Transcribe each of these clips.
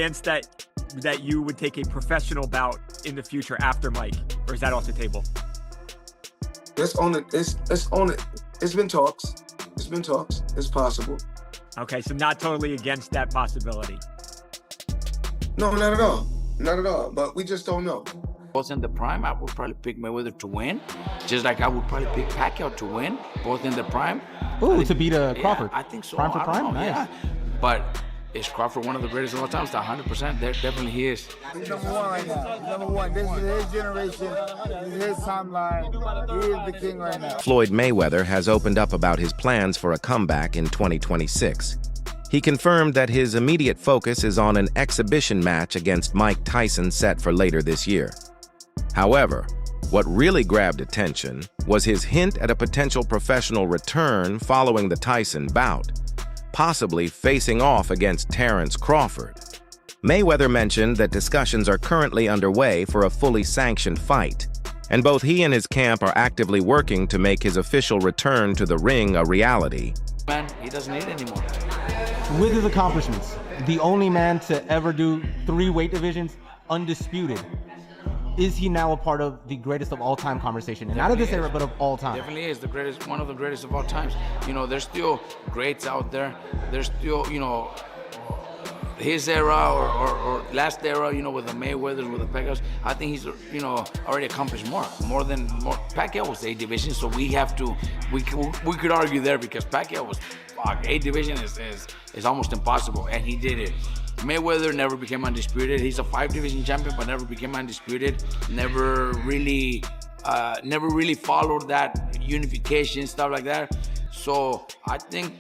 chance that you would take a professional bout in the future after Mike, or is that off the table? It's on it. It's on it. It's been talks. It's been talks. It's possible. Okay, so not totally against that possibility. No, not at all. Not at all. But we just don't know. Both in the prime, I would probably pick Mayweather to win, just like I would probably pick Pacquiao to win, both in the prime. Ooh, to beat Crawford. Yeah, I think so. Prime for prime? Nice. Yeah. But is Crawford one of the greatest of all time? 100%. There definitely he is. He's number one right now. He's number one. This is his generation. This is his timeline. He is the king right now. Floyd Mayweather has opened up about his plans for a comeback in 2026. He confirmed that his immediate focus is on an exhibition match against Mike Tyson set for later this year. However, what really grabbed attention was his hint at a potential professional return following the Tyson bout, possibly facing off against Terence Crawford. Mayweather mentioned that discussions are currently underway for a fully sanctioned fight, and both he and his camp are actively working to make his official return to the ring a reality. Man, he doesn't need it anymore. With his accomplishments, the only man to ever do 3 weight divisions, undisputed. Is he now a part of the greatest of all time conversation? And not of this era, but of all time. Definitely is the greatest, one of the greatest of all times. You know, there's still greats out there. There's still, you know, his era or last era, you know, with the Mayweathers, with the Pacquiaos. I think he's, you know, already accomplished more than Pacquiao was 8 division, so we have to, we could argue there because Pacquiao was, fuck, 8 division is almost impossible, and he did it. Mayweather never became undisputed. He's a 5 division champion, but never became undisputed. Never really followed that unification, stuff like that. So I think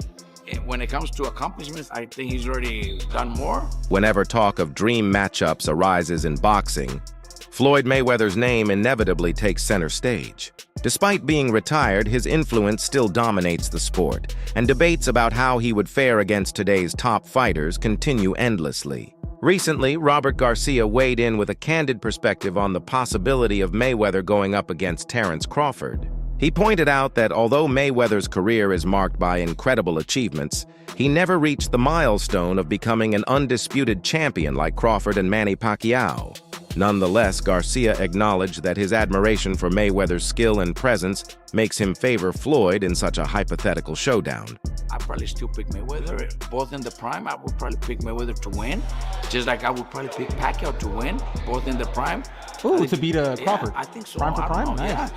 when it comes to accomplishments, I think he's already done more. Whenever talk of dream matchups arises in boxing, Floyd Mayweather's name inevitably takes center stage. Despite being retired, his influence still dominates the sport, and debates about how he would fare against today's top fighters continue endlessly. Recently, Robert Garcia weighed in with a candid perspective on the possibility of Mayweather going up against Terence Crawford. He pointed out that although Mayweather's career is marked by incredible achievements, he never reached the milestone of becoming an undisputed champion like Crawford and Manny Pacquiao. Nonetheless, Garcia acknowledged that his admiration for Mayweather's skill and presence makes him favor Floyd in such a hypothetical showdown. I'd probably still pick Mayweather. Both in the prime, I would probably pick Mayweather to win, just like I would probably pick Pacquiao to win, both in the prime. Ooh, to beat Crawford. Yeah, I think so. Prime for prime? Nice. Yeah.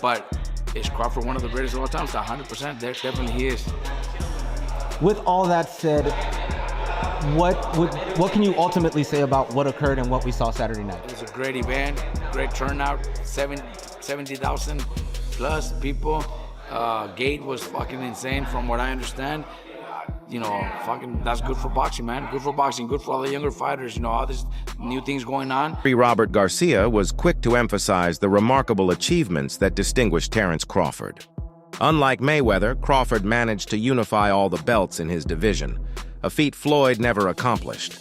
But is Crawford one of the greatest of all time? 100%. There definitely he is. With all that said, what can you ultimately say about what occurred and what we saw Saturday night? It was a great event, great turnout, 70,000 plus people. Gate was fucking insane from what I understand. You know, fucking, that's good for boxing, man. Good for boxing, good for all the younger fighters, you know, all these new things going on. Robert Garcia was quick to emphasize the remarkable achievements that distinguished Terence Crawford. Unlike Mayweather, Crawford managed to unify all the belts in his division, a feat Floyd never accomplished.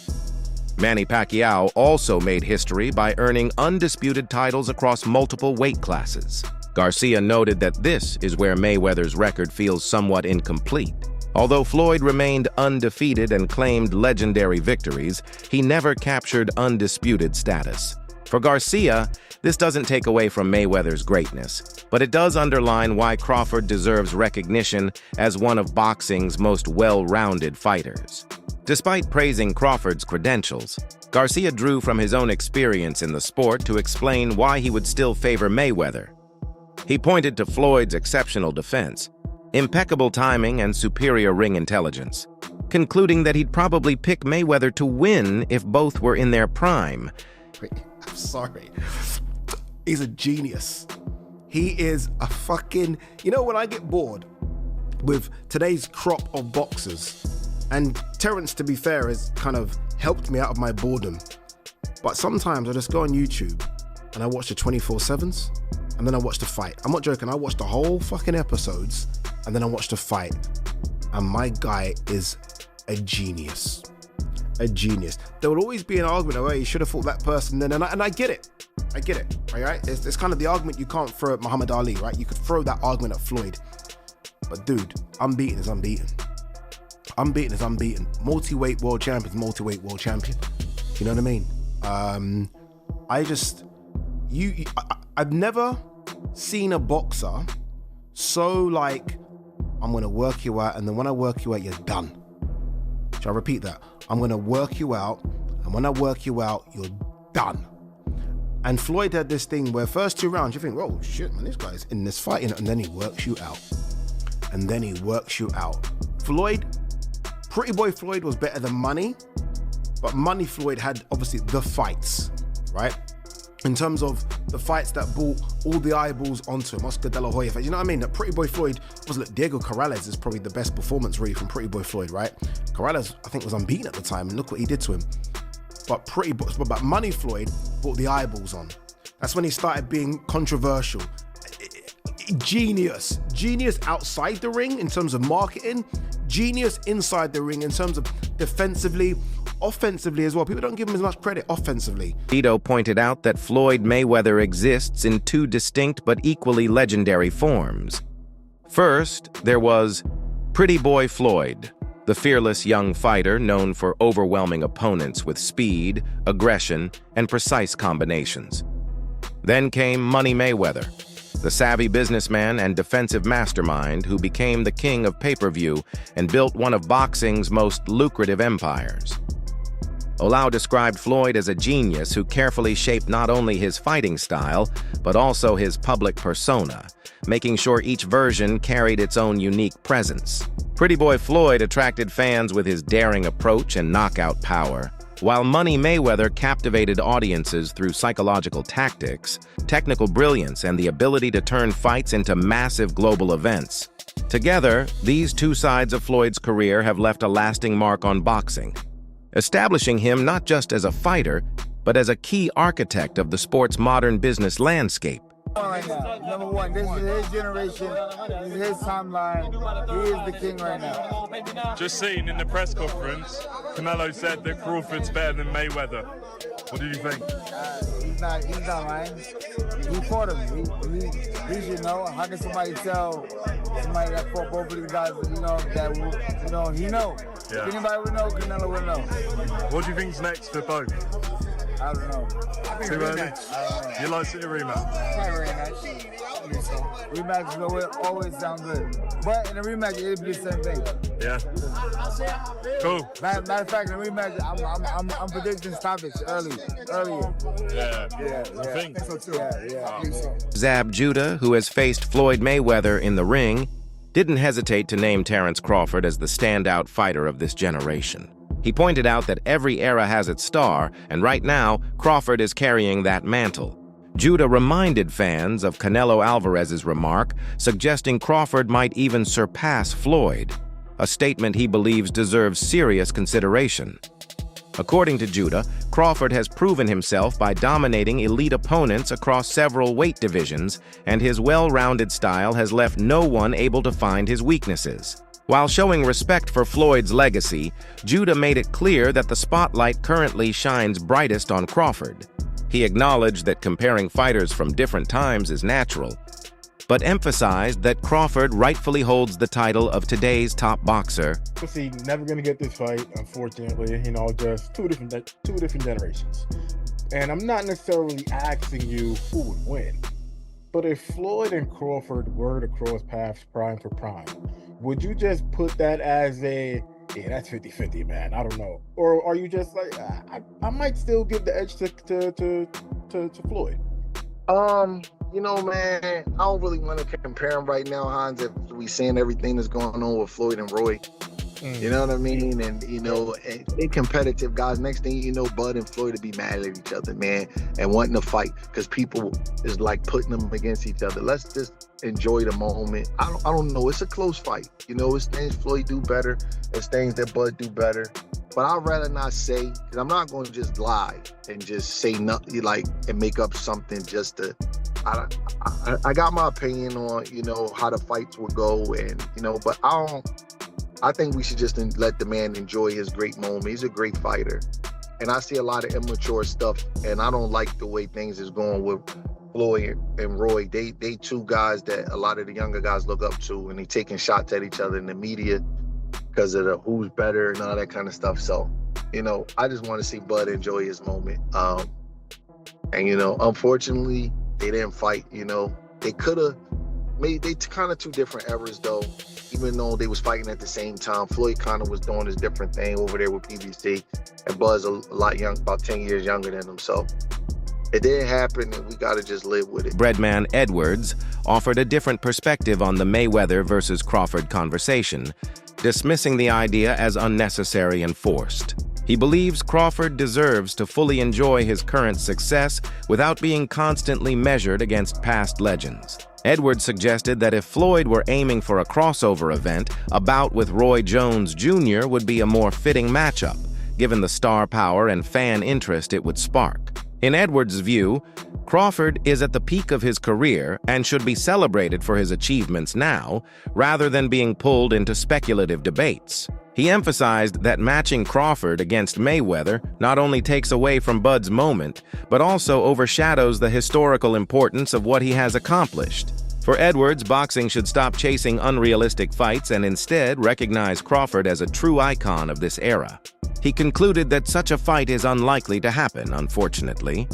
Manny Pacquiao also made history by earning undisputed titles across multiple weight classes. Garcia noted that this is where Mayweather's record feels somewhat incomplete. Although Floyd remained undefeated and claimed legendary victories, he never captured undisputed status. For Garcia, this doesn't take away from Mayweather's greatness, but it does underline why Crawford deserves recognition as one of boxing's most well-rounded fighters. Despite praising Crawford's credentials, Garcia drew from his own experience in the sport to explain why he would still favor Mayweather. He pointed to Floyd's exceptional defense, impeccable timing, and superior ring intelligence, concluding that he'd probably pick Mayweather to win if both were in their prime. I'm sorry. He's a genius. He is a fucking... You know, when I get bored with today's crop of boxers, and Terence, to be fair, has kind of helped me out of my boredom, but sometimes I just go on YouTube and I watch the 24/7s, and then I watch the fight. I'm not joking, I watch the whole fucking episodes, and then I watch the fight. And my guy is a genius. A genius. There will always be an argument, oh, you should have fought that person then, and I get it. I get it, right? It's kind of the argument you can't throw at Muhammad Ali, right? You could throw that argument at Floyd. But dude, unbeaten is unbeaten. Unbeaten is unbeaten. Multi-weight world champion is multi-weight world champion. You know what I mean? I've never seen a boxer so like, I'm gonna work you out, and then when I work you out, you're done. Shall I repeat that? I'm gonna work you out, and when I work you out, you're done. And Floyd had this thing where first 2 rounds, you think, oh shit, man, this guy's in this fight, and then he works you out. And then he works you out. Floyd, Pretty Boy Floyd was better than Money, but Money Floyd had obviously the fights, right? In terms of the fights that brought all the eyeballs onto him, Oscar De La Hoya fight, you know what I mean? That Pretty Boy Floyd was like, Diego Corrales is probably the best performance really from Pretty Boy Floyd, right? Corrales, I think, was unbeaten at the time, and look what he did to him. But Money Floyd brought the eyeballs on. That's when he started being controversial. Genius outside the ring in terms of marketing, genius inside the ring in terms of defensively, offensively as well. People don't give him as much credit offensively. Tito pointed out that Floyd Mayweather exists in 2 distinct but equally legendary forms. First, there was Pretty Boy Floyd, the fearless young fighter known for overwhelming opponents with speed, aggression, and precise combinations. Then came Money Mayweather, the savvy businessman and defensive mastermind who became the king of pay-per-view and built one of boxing's most lucrative empires. Olau described Floyd as a genius who carefully shaped not only his fighting style, but also his public persona, making sure each version carried its own unique presence. Pretty Boy Floyd attracted fans with his daring approach and knockout power, while Money Mayweather captivated audiences through psychological tactics, technical brilliance, and the ability to turn fights into massive global events. Together, these 2 sides of Floyd's career have left a lasting mark on boxing, establishing him not just as a fighter, but as a key architect of the sport's modern business landscape. Right now, number 1, this is his generation, this is his timeline, he is the king right now. Just seen in the press conference, Canelo said that Crawford's better than Mayweather. What did you think? He's not lying. He fought him. He should know. How can somebody tell somebody that fought both of these guys, that, he know. Yeah. If anybody would know, Canelo would know. What do you think's next for both? I don't know. Too early? You like to see a rematch? Probably rematch. Rematches always sound good. But in a rematch, it'll be the same thing. Yeah. Cool. Matter of fact, in a rematch, I'm predicting stoppage earlier. Yeah. I think so too. Yeah. I think so. Zab Judah, who has faced Floyd Mayweather in the ring, didn't hesitate to name Terence Crawford as the standout fighter of this generation. He pointed out that every era has its star, and right now, Crawford is carrying that mantle. Judah reminded fans of Canelo Alvarez's remark, suggesting Crawford might even surpass Floyd, a statement he believes deserves serious consideration. According to Judah, Crawford has proven himself by dominating elite opponents across several weight divisions, and his well-rounded style has left no one able to find his weaknesses. While showing respect for Floyd's legacy, Judah made it clear that the spotlight currently shines brightest on Crawford. He acknowledged that comparing fighters from different times is natural, but emphasized that Crawford rightfully holds the title of today's top boxer. See, never gonna get this fight, unfortunately. Just two different generations. And I'm not necessarily asking you who would win, but if Floyd and Crawford were to cross paths prime for prime, would you just put that as that's 50-50, man? I don't know. Or are you just like, I might still give the edge to Floyd? Man, I don't really want to compare them right now, Hans, if we seeing everything that's going on with Floyd and Roy. You know what I mean? And, they competitive guys. Next thing you know, Bud and Floyd will be mad at each other, man, and wanting to fight because people is like putting them against each other. Let's just enjoy the moment. I don't know. It's a close fight. It's things Floyd do better. It's things that Bud do better. But I'd rather not say, because I'm not going to just lie and just say nothing, and make up something just to... I got my opinion on, how the fights would go, and, but I think we should just let the man enjoy his great moment. He's a great fighter. And I see a lot of immature stuff, and I don't like the way things is going with Floyd and Roy. They 2 guys that a lot of the younger guys look up to, and they taking shots at each other in the media because of the who's better and all that kind of stuff. So I just want to see Bud enjoy his moment. And unfortunately, they didn't fight. They could have made. They kind of two different eras though. Even though they was fighting at the same time, Floyd kind of was doing his different thing over there with PBC, and Bud's a lot young, about 10 years younger than him. So it didn't happen, and we got to just live with it. Breadman Edwards offered a different perspective on the Mayweather versus Crawford conversation, dismissing the idea as unnecessary and forced. He believes Crawford deserves to fully enjoy his current success without being constantly measured against past legends. Edwards suggested that if Floyd were aiming for a crossover event, a bout with Roy Jones Jr. would be a more fitting matchup, given the star power and fan interest it would spark. In Edwards' view, Crawford is at the peak of his career and should be celebrated for his achievements now, rather than being pulled into speculative debates. He emphasized that matching Crawford against Mayweather not only takes away from Bud's moment, but also overshadows the historical importance of what he has accomplished. For Edwards, boxing should stop chasing unrealistic fights and instead recognize Crawford as a true icon of this era. He concluded that such a fight is unlikely to happen, unfortunately.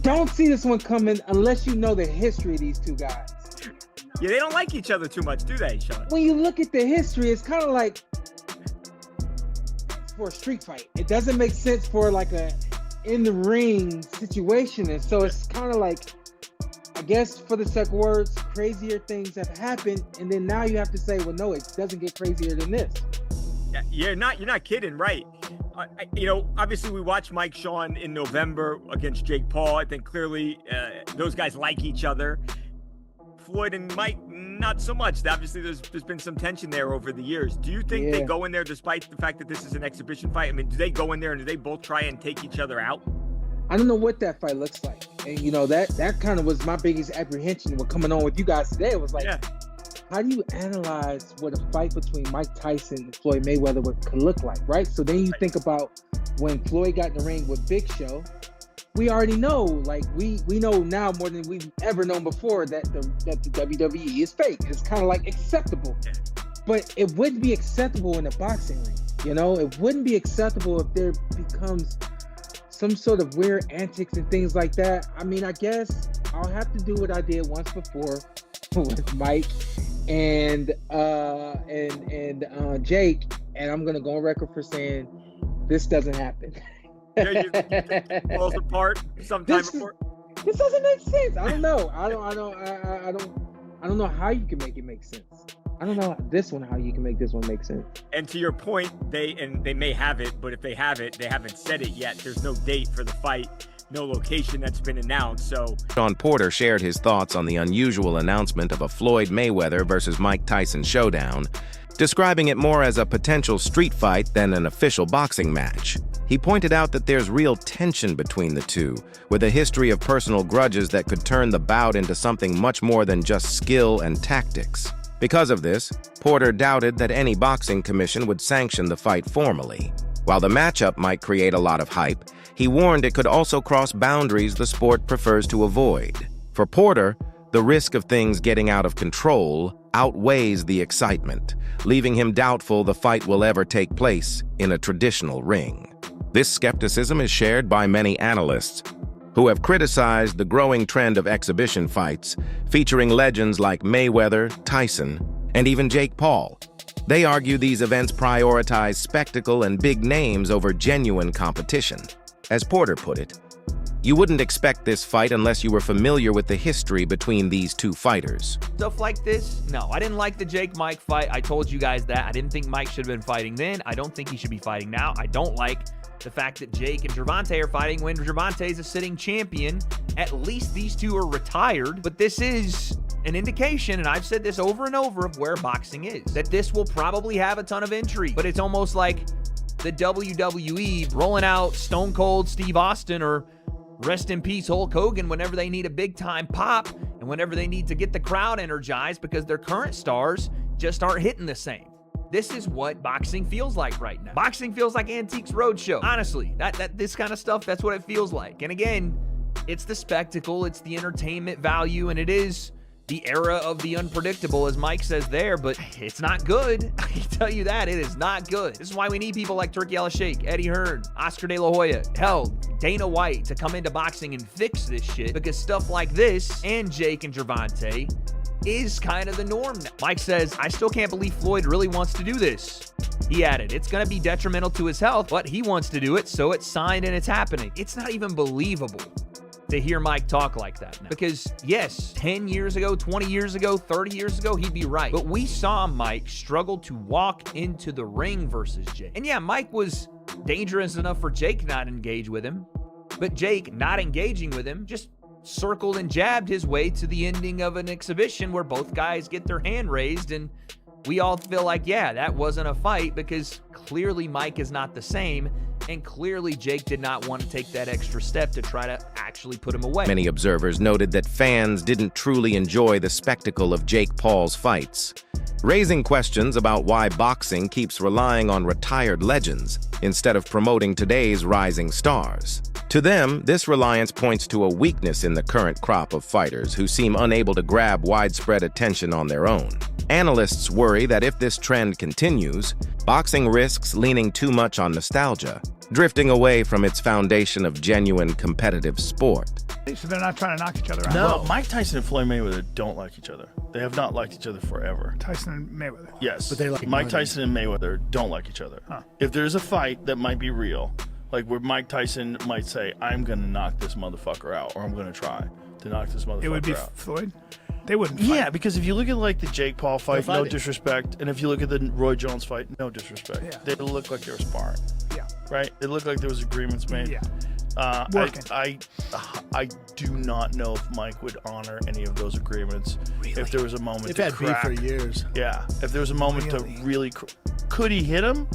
Don't see this one coming unless you know the history of these two guys. Yeah, they don't like each other too much, do they, Sean? When you look at the history, it's kind of like for a street fight. It doesn't make sense for like a in-the-ring situation. And so it's kind of like, I guess for the sake of words, crazier things have happened. And then now you have to say, well, no, it doesn't get crazier than this. Yeah, you're not kidding, right? Obviously we watched Mike Sean in November against Jake Paul. I think clearly those guys like each other. Floyd and Mike, not so much. Obviously there's been some tension there over the years. Do you think they go in there despite the fact that this is an exhibition fight? I mean, do they go in there and do they both try and take each other out? I don't know what that fight looks like. And that kind of was my biggest apprehension when coming on with you guys today. It was like, how do you analyze what a fight between Mike Tyson and Floyd Mayweather could look like, right? So then you think about when Floyd got in the ring with Big Show, we already know, like we know now more than we've ever known before that the WWE is fake. It's kind of like acceptable, but it wouldn't be acceptable in a boxing ring. It wouldn't be acceptable if there becomes some sort of weird antics and things like that. I mean, I guess I'll have to do what I did once before with Mike and Jake, and I'm gonna go on record for saying this doesn't happen. You think it falls apart sometime before? This doesn't make sense. I don't know. I don't know how you can make it make sense. I don't know how you can make this one make sense. And to your point, they may have it, but if they have it, they haven't said it yet. There's no date for the fight, no location that's been announced. So Sean Porter shared his thoughts on the unusual announcement of a Floyd Mayweather versus Mike Tyson showdown, describing it more as a potential street fight than an official boxing match. He pointed out that there's real tension between the two, with a history of personal grudges that could turn the bout into something much more than just skill and tactics. Because of this, Porter doubted that any boxing commission would sanction the fight formally. While the matchup might create a lot of hype, he warned it could also cross boundaries the sport prefers to avoid. For Porter, the risk of things getting out of control outweighs the excitement, leaving him doubtful the fight will ever take place in a traditional ring. This skepticism is shared by many analysts, who have criticized the growing trend of exhibition fights featuring legends like Mayweather, Tyson, and even Jake Paul. They argue these events prioritize spectacle and big names over genuine competition. As Porter put it, you wouldn't expect this fight unless you were familiar with the history between these two fighters. Stuff like this? No, I didn't like the Jake-Mike fight. I told you guys that. I didn't think Mike should have been fighting then. I don't think he should be fighting now. I don't like the fact that Jake and Gervonta are fighting when Gervonta's a sitting champion. At least these two are retired. But this is an indication, and I've said this over and over, of where boxing is. That this will probably have a ton of intrigue. But it's almost like the WWE rolling out Stone Cold Steve Austin or rest in peace Hulk Hogan whenever they need a big-time pop and whenever they need to get the crowd energized because their current stars just aren't hitting the same. This is what boxing feels like right now. Boxing feels like Antiques Roadshow. Honestly, this kind of stuff, that's what it feels like. And again, it's the spectacle, it's the entertainment value, and it is the era of the unpredictable, as Mike says there, but it's not good. I can tell you that. It is not good. This is why we need people like Turkey Al Sheikh, Eddie Hearn, Oscar De La Hoya, hell, Dana White to come into boxing and fix this shit, because stuff like this and Jake and Gervonta is kind of the norm now. Mike says, I still can't believe Floyd really wants to do this. He added, it's going to be detrimental to his health, but he wants to do it, so it's signed and it's happening. It's not even believable to hear Mike talk like that now. Because yes, 10 years ago, 20 years ago, 30 years ago, he'd be right. But we saw Mike struggle to walk into the ring versus Jake. And yeah, Mike was dangerous enough for Jake not to engage with him, but Jake not engaging with him just circled and jabbed his way to the ending of an exhibition where both guys get their hand raised, and we all feel like, yeah, that wasn't a fight, because clearly Mike is not the same, and clearly Jake did not want to take that extra step to try to actually put him away. Many observers noted that fans didn't truly enjoy the spectacle of Jake Paul's fights, raising questions about why boxing keeps relying on retired legends instead of promoting today's rising stars. To them, this reliance points to a weakness in the current crop of fighters who seem unable to grab widespread attention on their own. Analysts worry that if this trend continues, boxing risks leaning too much on nostalgia, drifting away from its foundation of genuine competitive sport. So they're not trying to knock each other out. No, well, Mike Tyson and Floyd Mayweather don't like each other. They have not liked each other forever. Tyson and Mayweather. Yes, but they like Mike Tyson and Mayweather don't like each other. Huh. If there's a fight that might be real, like where Mike Tyson might say, I'm going to knock this motherfucker out, or I'm going to try to knock this motherfucker out. It would be Floyd? They wouldn't fight. Yeah, because if you look at like the Jake Paul fight, no disrespect, and if you look at the Roy Jones fight, no disrespect. Yeah. They look like they were sparring. Yeah. Right? It looked like there was agreements made. Yeah. I do not know if Mike would honor any of those agreements. Really? If there was a moment They've to had crack. beef for years. Yeah. If there was a moment to really... Could he hit him?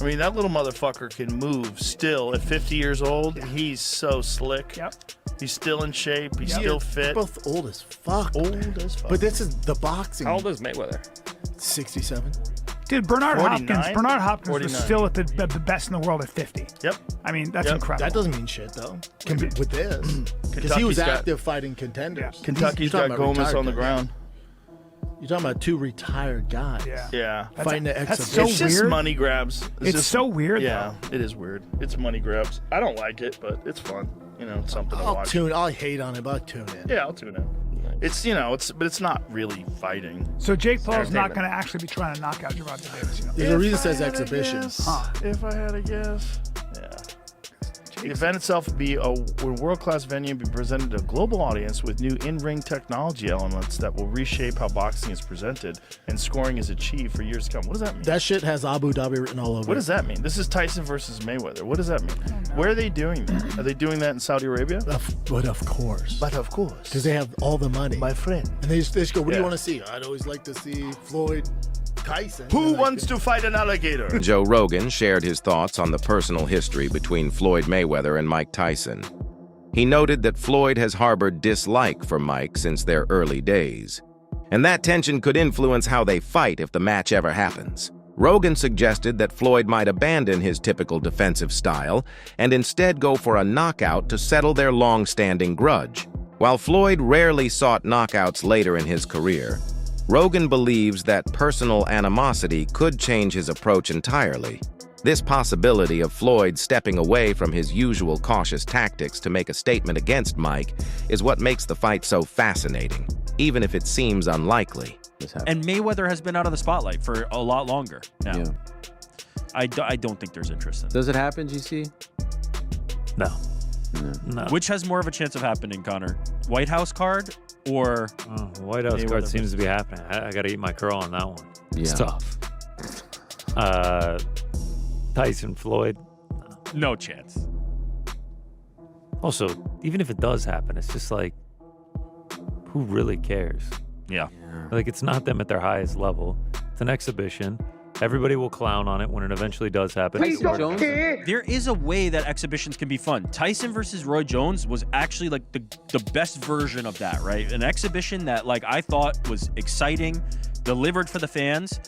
I mean, that little motherfucker can move still. At 50 years old, he's so slick. Yep. He's still in shape. He's still fit. They're both old as fuck. Old as fuck. But this is the boxing. How old is Mayweather? 67. Dude, Bernard 49? Hopkins was 49. still at the best in the world at 50. Yep. I mean, that's incredible. That doesn't mean shit, though. With this. Because he was active fighting contenders. Kentucky's got Gomez on the ground. You're talking about two retired guys. Yeah. Fighting the that's exhibition. so It's just weird. money grabs. It's just, so weird, Yeah, it is weird. It's money grabs. I don't like it, but it's fun. You know, it's something to watch. I'll hate on it, but I'll tune in. Yeah, I'll tune in. It's, you know, but it's not really fighting. So Jake Paul's not going to actually be trying to knock out Gervonta Davis. You know? There's a reason it says exhibitions. If I had a guess. Yeah. The event itself would be a world-class venue and be presented to a global audience with new in-ring technology elements that will reshape how boxing is presented and scoring is achieved for years to come. What does that mean? That shit has Abu Dhabi written all over What does that mean? This is Tyson versus Mayweather. What does that mean? Where are they doing that? Are they doing that in Saudi Arabia? But of course. Because they have all the money. My friend. And they just go, what do you want to see? I'd always like to see Floyd Tyson. Who wants to fight an alligator? Joe Rogan shared his thoughts on the personal history between Floyd Mayweather and Mike Tyson. He noted that Floyd has harbored dislike for Mike since their early days, and that tension could influence how they fight if the match ever happens. Rogan suggested that Floyd might abandon his typical defensive style and instead go for a knockout to settle their long-standing grudge. While Floyd rarely sought knockouts later in his career, Rogan believes that personal animosity could change his approach entirely. This possibility of Floyd stepping away from his usual cautious tactics to make a statement against Mike is what makes the fight so fascinating, even if it seems unlikely. And Mayweather has been out of the spotlight for a lot longer now. Yeah. I don't think there's interest in it. Does it happen, GC? No. Which has more of a chance of happening, Connor? White House card or White House card seems to be happening. I got to eat my curl on that one. It's tough. Tyson, Floyd. No chance. Also, even if it does happen, it's just like, who really cares? Yeah. Like, it's not them at their highest level. It's an exhibition. Everybody will clown on it when it eventually does happen. There is a way that exhibitions can be fun. Tyson versus Roy Jones was actually like the best version of that, right? An exhibition that like I thought was exciting, delivered for the fans.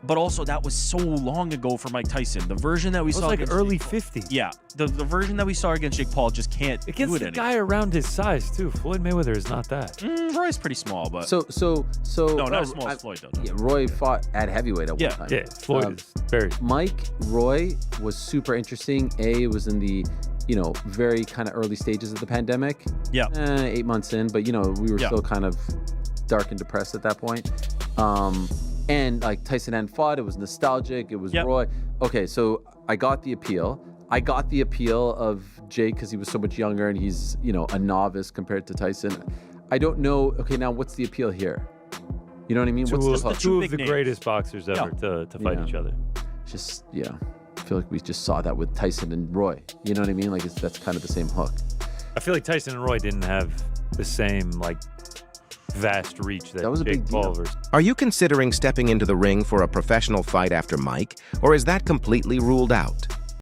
But also, that was so long ago for Mike Tyson. The version that we saw like against early 50s. Yeah, the version that we saw against Jake Paul just can't do Against it a anymore. guy around his size too. Floyd Mayweather is not that. Roy's pretty small, but So no, not as small as Floyd though. No. Yeah, Roy fought at heavyweight at one time. Yeah, Floyd is very. Mike Roy was super interesting. It was in the very kind of early stages of the pandemic. Yeah. 8 months in, but we were still kind of dark and depressed at that point. And like Tyson hadn't fought, it was nostalgic. It was Roy. Okay, so I got the appeal. I got the appeal of Jake because he was so much younger and he's a novice compared to Tyson. I don't know. Okay, now what's the appeal here? You know what I mean? Two of the greatest boxers ever to fight each other. Just I feel like we just saw that with Tyson and Roy. You know what I mean? Like that's kind of the same hook. I feel like Tyson and Roy didn't have the same vast reach that was a Jake big Paul deal. versus. Are you considering stepping into the ring for a professional fight after Mike, or is that completely ruled out?